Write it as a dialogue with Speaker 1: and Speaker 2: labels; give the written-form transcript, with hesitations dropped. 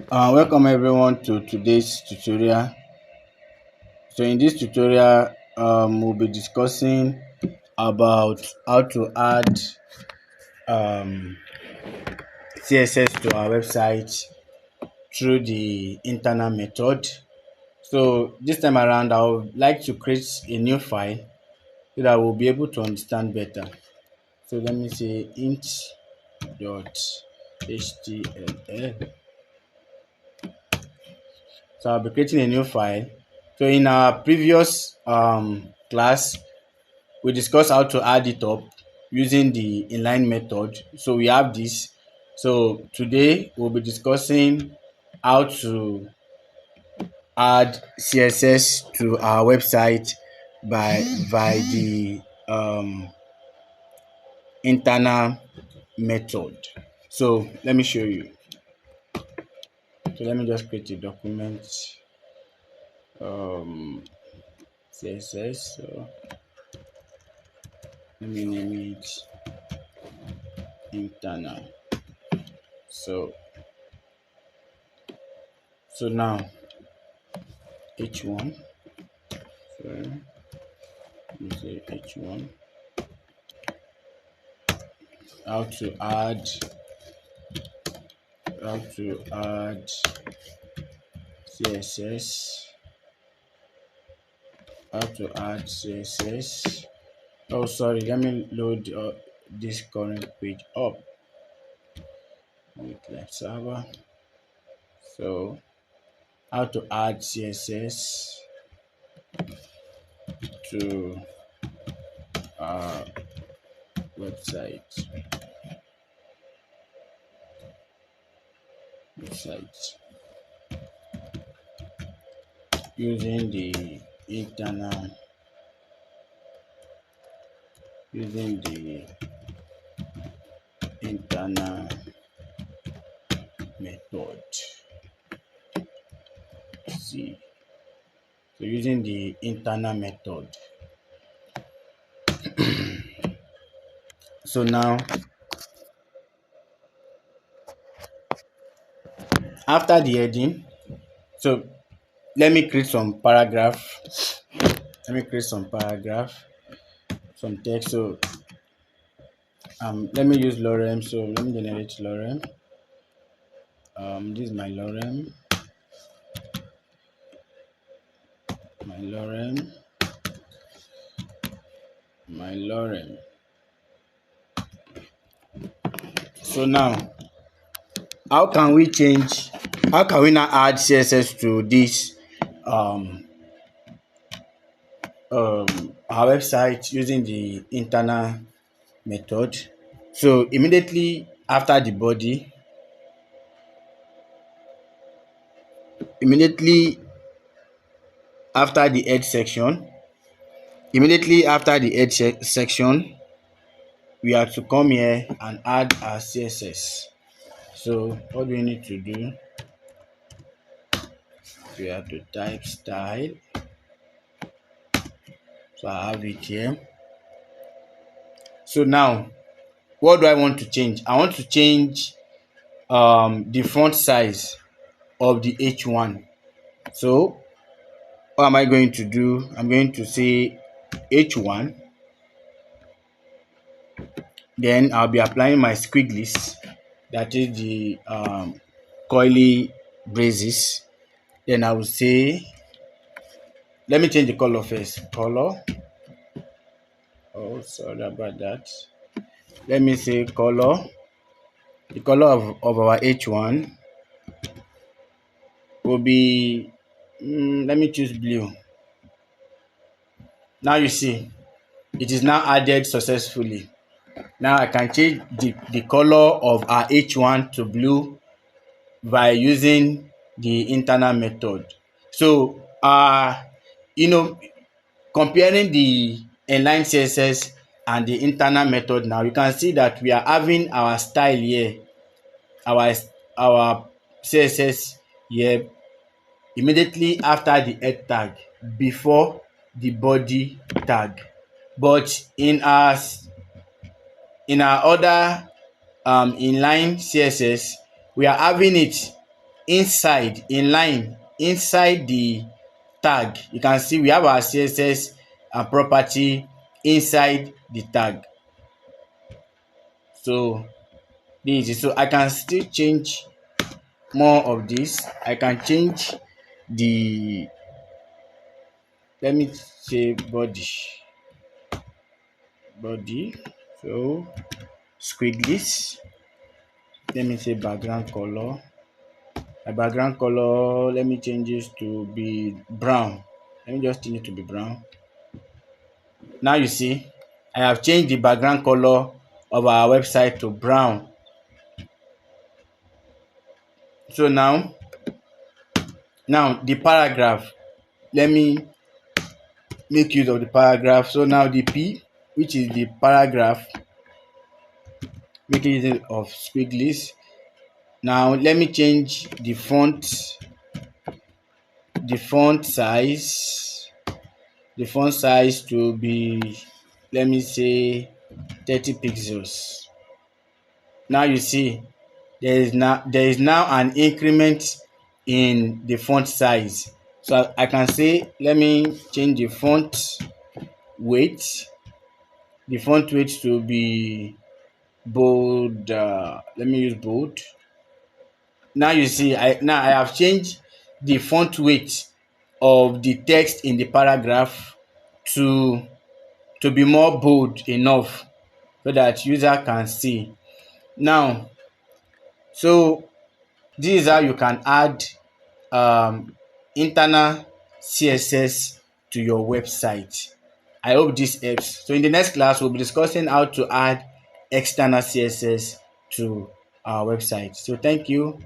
Speaker 1: Welcome everyone to today's tutorial. So in this tutorial, we'll be discussing about how to add um, CSS to our website through the internal method. So this time around, I would like to create a new file so that we'll be able to understand better. So let me say int.html. So I'll be creating a new file. So in our previous class, we discussed how to add it up using the inline method. So we have this. So today we'll be discussing how to add CSS to our website by the internal method. So let me show you. So let me just create a document CSS. So let me name it internal. So now h1. So let me say h1. How to add css how to add css. Oh, sorry, let me load this current page up with live server. So how to add css to our website using the internal using the internal method. See, so using the internal method. So now after the heading, so let me create some paragraph. Some text. So let me use lorem. So let me generate lorem. This is my lorem. My lorem. My lorem. So now, how can we change? How can we now add CSS to this our website using the internal method? So immediately after the head section, we have to come here and add our CSS. So what do we need to do? We have to type style. So I have it here. So now, what do I want to change? I want to change the font size of the H1. So what am I going to do? I'm going to say H1. Then I'll be applying my squigglies, that is the curly braces. Then I will say, let me change the color first. Color. Oh, sorry about that. Let me say color. The color of our H1 will be, let me choose blue. Now you see, it is now added successfully. Now I can change the color of our H1 to blue by using the internal method. So, comparing the inline CSS and the internal method, now you can see that we are having our style here, our CSS here immediately after the head tag, before the body tag. But in our other inline CSS, we are having it inside in line inside the tag. You can see we have our CSS and property inside the tag. So this is so I can still change more of this. I can change the, let me say, body. So squigglies, let me say background color. My background color, let me change this to be brown. Let me just change it to be brown. Now you see I have changed the background color of our website to brown. So now the paragraph, let me make use of the paragraph. So now the P, which is the paragraph, make use of squigglies. Now let me change the font size, to be, let me say, 30 pixels. Now you see there is now an increment in the font size. So I can say, let me change weight the font weight to be bold. Let me use bold. Now you see I have changed the font weight of the text in the paragraph to be more bold enough so that user can see. Now, so this is how you can add internal CSS to your website. I hope this helps. So in the next class, we'll be discussing how to add external CSS to our website. So thank you.